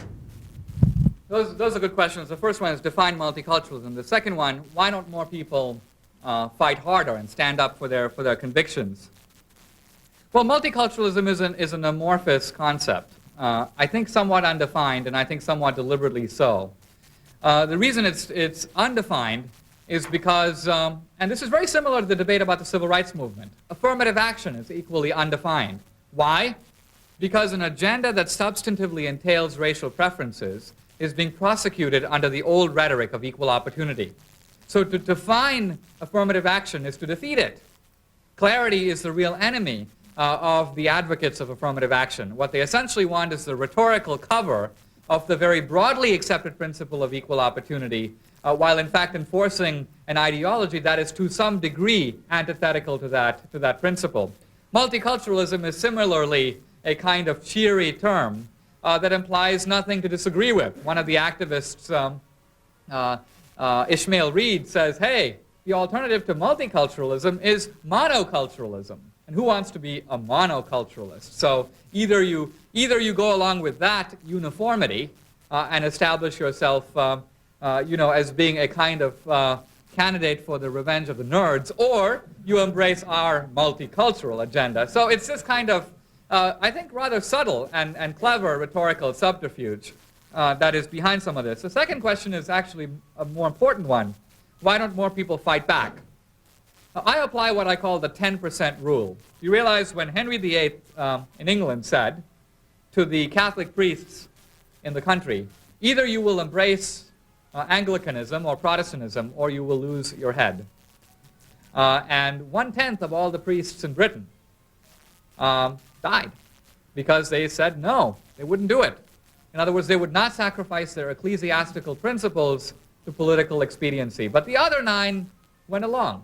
Those are good questions. The first one is define multiculturalism. The second one, why don't more people fight harder and stand up for their convictions? Well, multiculturalism is an amorphous concept. I think somewhat undefined, and I think somewhat deliberately so. The reason it's undefined is because, and this is very similar to the debate about the civil rights movement, affirmative action is equally undefined. Why? Because an agenda that substantively entails racial preferences is being prosecuted under the old rhetoric of equal opportunity. So to define affirmative action is to defeat it. Clarity is the real enemy of the advocates of affirmative action. What they essentially want is the rhetorical cover of the very broadly accepted principle of equal opportunity, while in fact enforcing an ideology that is to some degree antithetical to that principle. Multiculturalism is similarly a kind of cheery term that implies nothing to disagree with. One of the activists, Ishmael Reed, says, hey, the alternative to multiculturalism is monoculturalism. And who wants to be a monoculturalist? So either you go along with that uniformity and establish yourself as being a kind of candidate for the revenge of the nerds, or you embrace our multicultural agenda. So it's this kind of, I think, rather subtle and clever rhetorical subterfuge that is behind some of this. The second question is actually a more important one. Why don't more people fight back? I apply what I call the 10% rule. You realize when Henry VIII in England said to the Catholic priests in the country, either you will embrace Anglicanism or Protestantism, or you will lose your head. And 1/10 of all the priests in Britain died because they said no, they wouldn't do it. In other words, they would not sacrifice their ecclesiastical principles to political expediency. But the other 9 went along.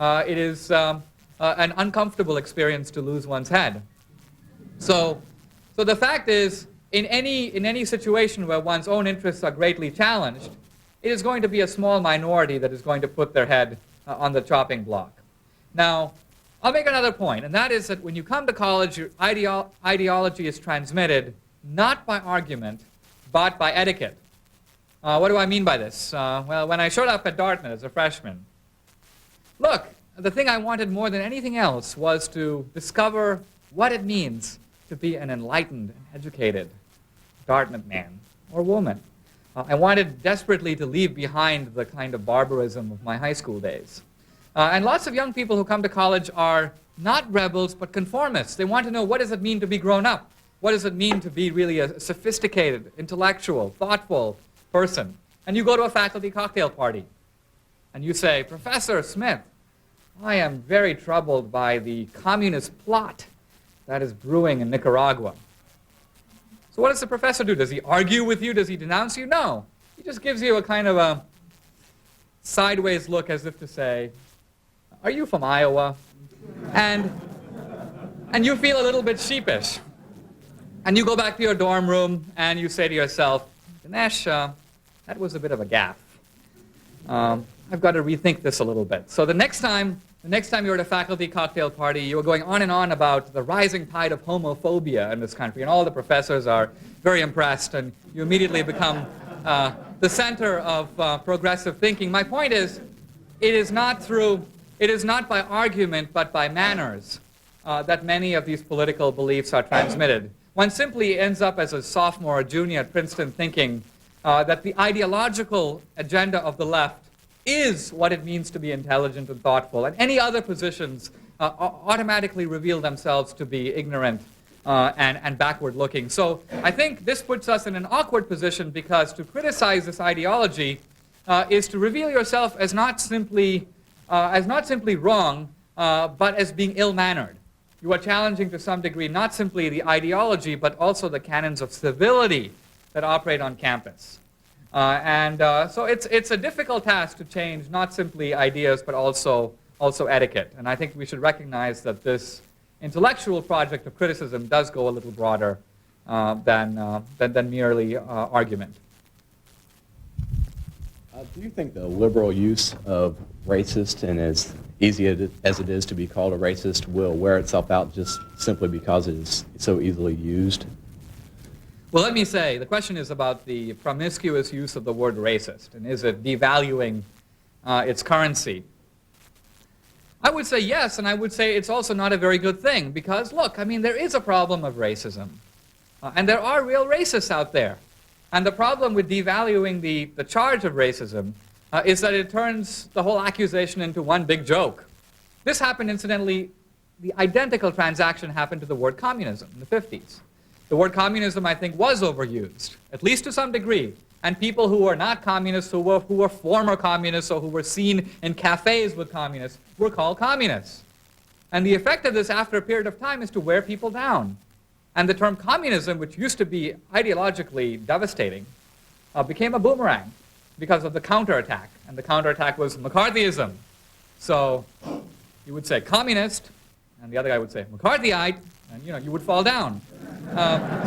It is an uncomfortable experience to lose one's head. So the fact is, in any situation where one's own interests are greatly challenged, it is going to be a small minority that is going to put their head on the chopping block. Now, I'll make another point, and that is that when you come to college, your ideology is transmitted not by argument, but by etiquette. What do I mean by this? Well, when I showed up at Dartmouth as a freshman, look, the thing I wanted more than anything else was to discover what it means to be an enlightened and educated Dartmouth man or woman. I wanted desperately to leave behind the kind of barbarism of my high school days. And lots of young people who come to college are not rebels, but conformists. They want to know, what does it mean to be grown up? What does it mean to be really a sophisticated, intellectual, thoughtful person? And you go to a faculty cocktail party, and you say, Professor Smith, I am very troubled by the communist plot that is brewing in Nicaragua. So what does the professor do? Does he argue with you? Does he denounce you? No. He just gives you a kind of a sideways look as if to say, are you from Iowa? And you feel a little bit sheepish. And you go back to your dorm room and you say to yourself, Dinesh, that was a bit of a gaffe. I've got to rethink this a little bit. So the next time you're at a faculty cocktail party, you're going on and on about the rising tide of homophobia in this country, and all the professors are very impressed, and you immediately become the center of progressive thinking. My point is, it is not by argument, but by manners that many of these political beliefs are transmitted. One simply ends up as a sophomore or junior at Princeton thinking that the ideological agenda of the left is what it means to be intelligent and thoughtful, and any other positions automatically reveal themselves to be ignorant and backward-looking. So I think this puts us in an awkward position, because to criticize this ideology is to reveal yourself as not simply wrong, but as being ill-mannered. You are challenging to some degree not simply the ideology, but also the canons of civility that operate on campus. So it's a difficult task to change not simply ideas, but also etiquette. And I think we should recognize that this intellectual project of criticism does go a little broader than merely argument. Do you think the liberal use of racist, and as easy as it is to be called a racist, will wear itself out just simply because it is so easily used? Well, let me say, the question is about the promiscuous use of the word racist, and is it devaluing its currency? I would say yes, and I would say it's also not a very good thing because, look, I mean, there is a problem of racism. And there are real racists out there. And the problem with devaluing the charge of racism is that it turns the whole accusation into one big joke. This happened, incidentally, the identical transaction happened to the word communism in the 50s. The word communism, I think, was overused, at least to some degree. And people who were not communists, who were former communists, or who were seen in cafes with communists, were called communists. And the effect of this after a period of time is to wear people down. And the term communism, which used to be ideologically devastating, became a boomerang because of the counterattack. And the counterattack was McCarthyism. So you would say communist, and the other guy would say McCarthyite, and you would fall down. And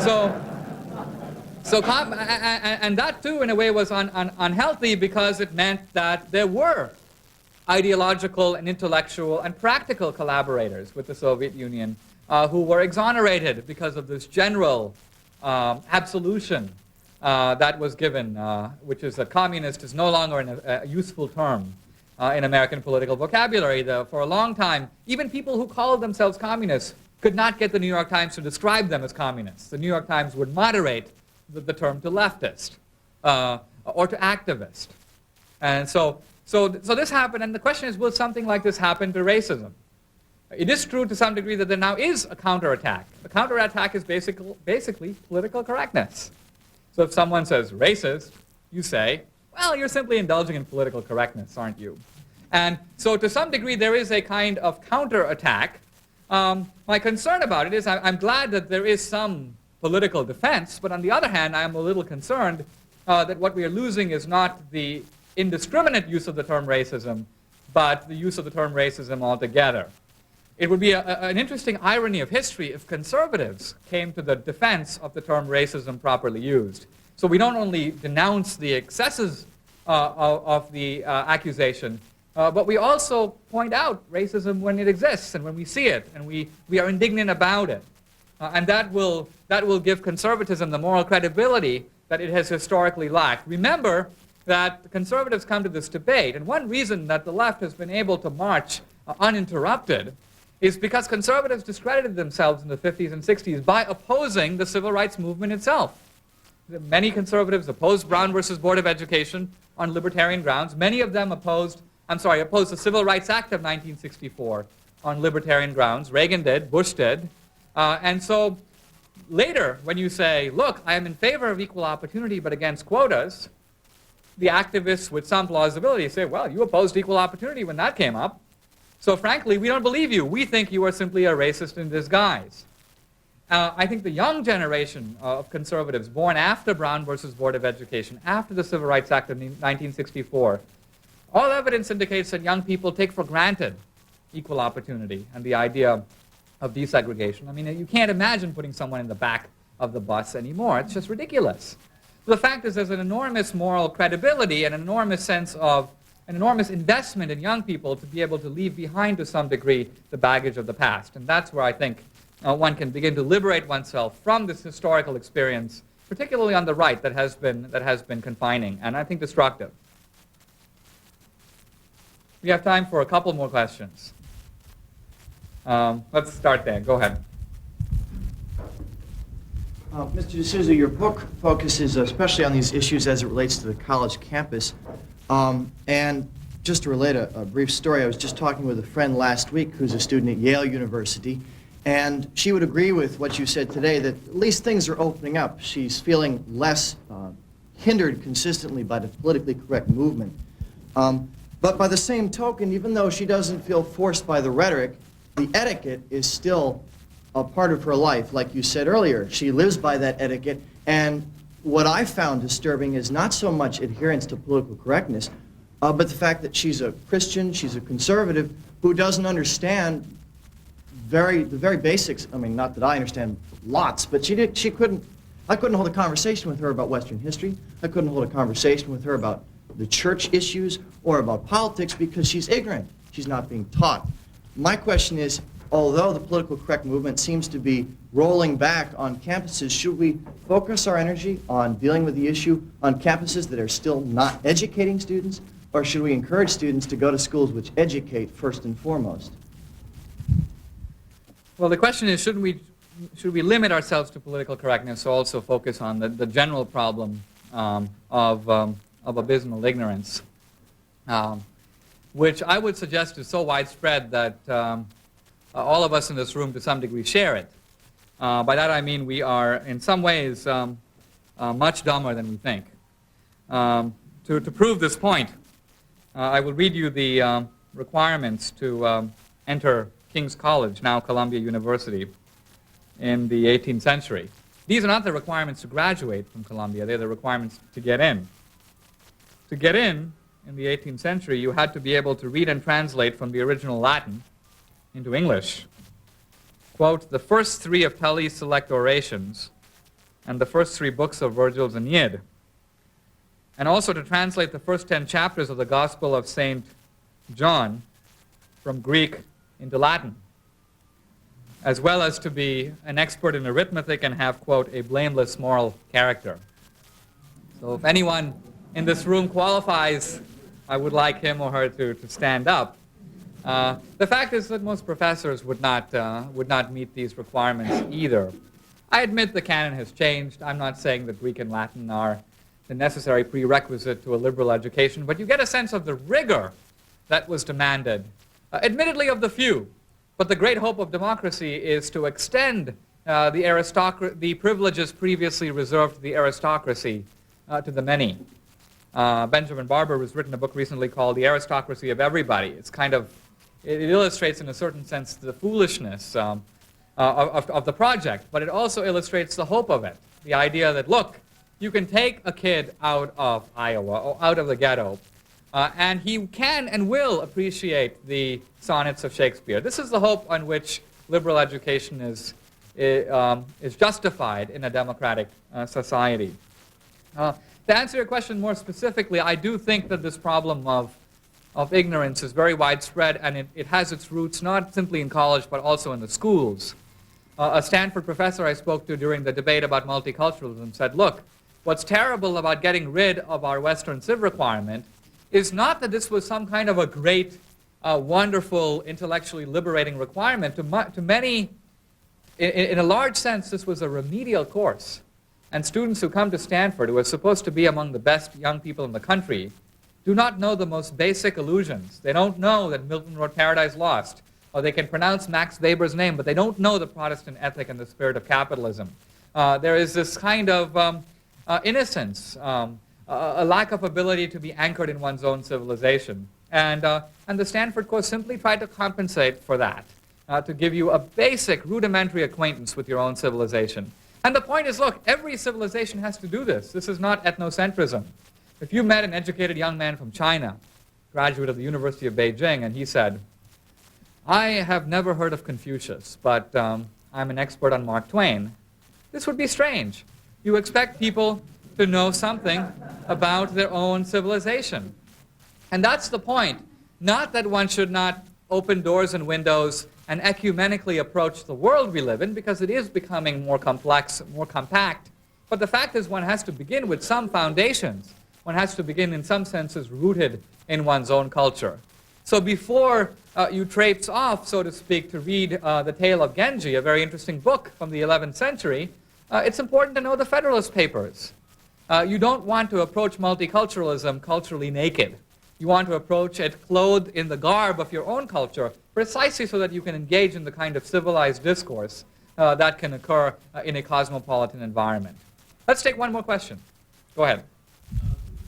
that too, in a way, was unhealthy because it meant that there were ideological and intellectual and practical collaborators with the Soviet Union who were exonerated because of this general absolution that was given, which is that communist is no longer a useful term in American political vocabulary. For a long time, even people who called themselves communists could not get the New York Times to describe them as communists. The New York Times would moderate the term to leftist or to activist. And so this happened, and the question is, will something like this happen to racism? It is true to some degree that there now is a counterattack. The counterattack is basically political correctness. So if someone says racist, you say, well, you're simply indulging in political correctness, aren't you? And so to some degree there is a kind of counterattack. My concern about it is I'm glad that there is some political defense, but on the other hand, I'm a little concerned that what we are losing is not the indiscriminate use of the term racism, but the use of the term racism altogether. It would be an interesting irony of history if conservatives came to the defense of the term racism properly used. So we don't only denounce the excesses of the accusation, but we also point out racism when it exists and when we see it, and we are indignant about it. And that will give conservatism the moral credibility that it has historically lacked. Remember that the conservatives come to this debate, and one reason that the left has been able to march uninterrupted is because conservatives discredited themselves in the 50s and 60s by opposing the civil rights movement itself. Many conservatives opposed Brown versus Board of Education on libertarian grounds. Many of them opposed the Civil Rights Act of 1964 on libertarian grounds. Reagan did, Bush did. And so later, when you say, look, I am in favor of equal opportunity but against quotas, the activists with some plausibility say, well, you opposed equal opportunity when that came up. So frankly, we don't believe you. We think you are simply a racist in disguise. I think the young generation of conservatives born after Brown versus Board of Education, after the Civil Rights Act of 1964, all evidence indicates that young people take for granted equal opportunity and the idea of desegregation. I mean, you can't imagine putting someone in the back of the bus anymore. It's just ridiculous. The fact is there's an enormous moral credibility and an enormous sense of an enormous investment in young people to be able to leave behind to some degree the baggage of the past. And that's where I think one can begin to liberate oneself from this historical experience, particularly on the right, that has been confining and I think destructive. We have time for a couple more questions. Let's start there. Go ahead. Mr. D'Souza, your book focuses especially on these issues as it relates to the college campus. And just to relate a brief story, I was just talking with a friend last week who's a student at Yale University, and she would agree with what you said today, that at least things are opening up. She's feeling less hindered consistently by the politically correct movement. But by the same token, even though she doesn't feel forced by the rhetoric, the etiquette is still a part of her life. Like you said earlier, she lives by that etiquette, and what I found disturbing is not so much adherence to political correctness, but the fact that she's a Christian, she's a conservative, who doesn't understand the very basics. I mean, not that I understand lots, but I couldn't hold a conversation with her about Western history. I couldn't hold a conversation with her about the church issues or about politics because she's ignorant. She's not being taught. My question is, although the political correct movement seems to be rolling back on campuses, should we focus our energy on dealing with the issue on campuses that are still not educating students, or should we encourage students to go to schools which educate first and foremost? Well, the question is, should we limit ourselves to political correctness or also focus on the general problem of abysmal ignorance, which I would suggest is so widespread that all of us in this room to some degree share it. By that I mean we are in some ways much dumber than we think. To prove this point, I will read you the requirements to enter King's College, now Columbia University, in the 18th century. These are not the requirements to graduate from Columbia, they're the requirements to get in. To get in the 18th century, you had to be able to read and translate from the original Latin into English. Quote, the first 3 of Tully's select orations and the first 3 books of Virgil's Aeneid, and also to translate the first 10 chapters of the Gospel of St. John from Greek into Latin, as well as to be an expert in arithmetic and have, quote, a blameless moral character. So if anyone in this room qualifies, I would like him or her to stand up. The fact is that most professors would not meet these requirements either. I admit the canon has changed. I'm not saying that Greek and Latin are the necessary prerequisite to a liberal education, but you get a sense of the rigor that was demanded, admittedly of the few. But the great hope of democracy is to extend the privileges previously reserved to the aristocracy to the many. Benjamin Barber has written a book recently called The Aristocracy of Everybody. It illustrates in a certain sense the foolishness of the project, but it also illustrates the hope of it. The idea that, look, you can take a kid out of Iowa or out of the ghetto, and he can and will appreciate the sonnets of Shakespeare. This is the hope on which liberal education is justified in a democratic society. To answer your question more specifically, I do think that this problem of ignorance is very widespread, and it has its roots not simply in college but also in the schools. A Stanford professor I spoke to during the debate about multiculturalism said, look, what's terrible about getting rid of our Western Civ requirement is not that this was some kind of a great, wonderful, intellectually liberating requirement. To many, in a large sense, this was a remedial course. And students who come to Stanford, who are supposed to be among the best young people in the country, do not know the most basic illusions. They don't know that Milton wrote Paradise Lost, or they can pronounce Max Weber's name, but they don't know the Protestant ethic and the spirit of capitalism. There is this kind of innocence, a lack of ability to be anchored in one's own civilization. And the Stanford course simply tried to compensate for that, to give you a basic, rudimentary acquaintance with your own civilization. And the point is, look, every civilization has to do this. This is not ethnocentrism. If you met an educated young man from China, graduate of the University of Beijing, and he said, I have never heard of Confucius, but I'm an expert on Mark Twain, this would be strange. You expect people to know something about their own civilization. And that's the point. Not that one should not open doors and windows and ecumenically approach the world we live in, because it is becoming more complex, more compact. But the fact is one has to begin with some foundations. One has to begin in some senses rooted in one's own culture. So before you traipse off, so to speak, to read The Tale of Genji, a very interesting book from the 11th century, it's important to know the Federalist Papers. You don't want to approach multiculturalism culturally naked. You want to approach it clothed in the garb of your own culture, precisely so that you can engage in the kind of civilized discourse that can occur in a cosmopolitan environment. Let's take one more question. Go ahead.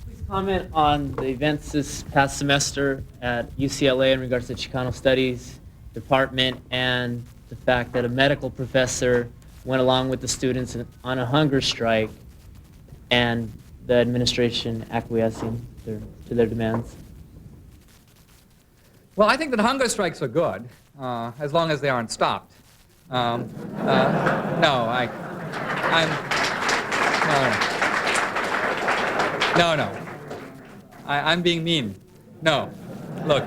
Please comment on the events this past semester at UCLA in regards to the Chicano Studies Department and the fact that a medical professor went along with the students on a hunger strike and the administration acquiescing to their demands. Well, I think that hunger strikes are good, as long as they aren't stopped. I'm being mean. No, look.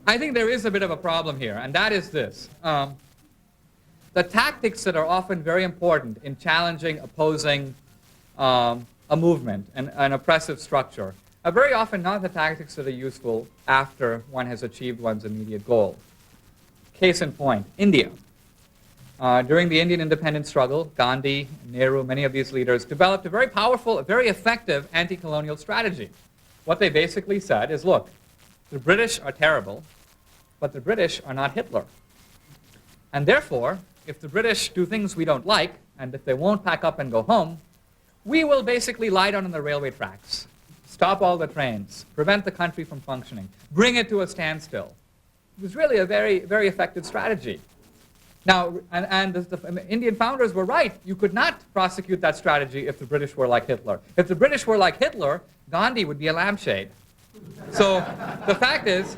I think there is a bit of a problem here, and that is this. The tactics that are often very important in challenging, opposing a movement, an oppressive structure, are very often not the tactics that are useful after one has achieved one's immediate goal. Case in point, India. During the Indian independence struggle, Gandhi, Nehru, many of these leaders developed a very powerful, very effective anti-colonial strategy. What they basically said is, look, the British are terrible, but the British are not Hitler. And therefore, if the British do things we don't like, and if they won't pack up and go home, we will basically lie down on the railway tracks, stop all the trains, prevent the country from functioning, bring it to a standstill. It was really a very, very effective strategy. Now, and the Indian founders were right. You could not prosecute that strategy if the British were like Hitler. If the British were like Hitler, Gandhi would be a lampshade. So the fact is,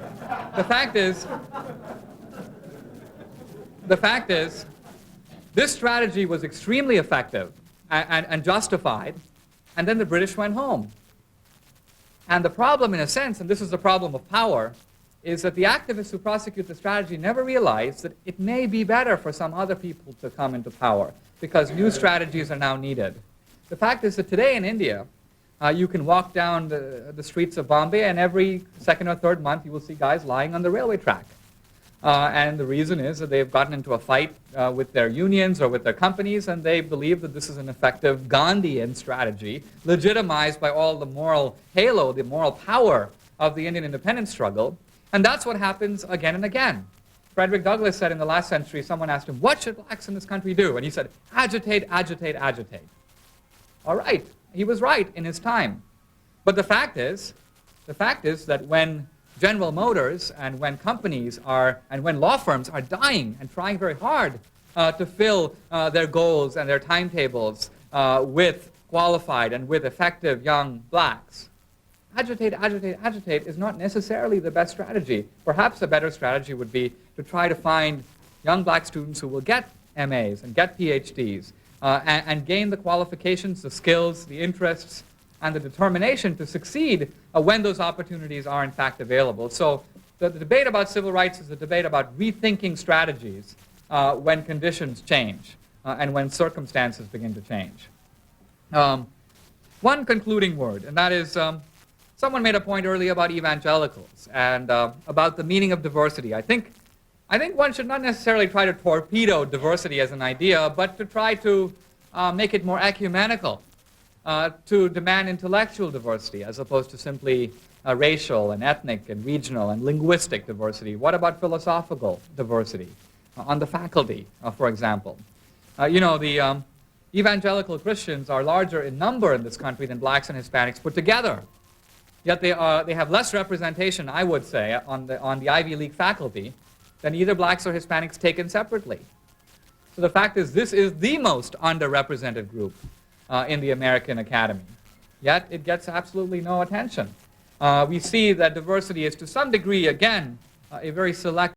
this strategy was extremely effective and justified, and then the British went home. And the problem, in a sense, and this is the problem of power, is that the activists who prosecute the strategy never realize that it may be better for some other people to come into power because new strategies are now needed. The fact is that today in India, you can walk down the streets of Bombay, and every second or third month you will see guys lying on the railway track. And the reason is that they've gotten into a fight with their unions or with their companies, and they believe that this is an effective Gandhian strategy, legitimized by all the moral halo, the moral power of the Indian independence struggle. And that's what happens again and again. Frederick Douglass said in the last century, someone asked him, what should blacks in this country do? And he said, agitate, agitate, agitate. All right, he was right in his time. But the fact is that when General Motors and when companies are, and when law firms are dying and trying very hard to fill their goals and their timetables with qualified and with effective young blacks, agitate, agitate, agitate is not necessarily the best strategy. Perhaps a better strategy would be to try to find young black students who will get MAs and get PhDs and gain the qualifications, the skills, the interests, and the determination to succeed when those opportunities are in fact available. So the debate about civil rights is a debate about rethinking strategies when conditions change and when circumstances begin to change. One concluding word, and that is, someone made a point earlier about evangelicals and about the meaning of diversity. I think one should not necessarily try to torpedo diversity as an idea, but to try to make it more ecumenical, to demand intellectual diversity as opposed to simply racial and ethnic and regional and linguistic diversity. What about philosophical diversity on the faculty, for example? The evangelical Christians are larger in number in this country than blacks and Hispanics put together. Yet they have less representation, I would say, on the Ivy League faculty than either blacks or Hispanics taken separately. So the fact is, this is the most underrepresented group in the American Academy. Yet it gets absolutely no attention. We see that diversity is to some degree, again, a very select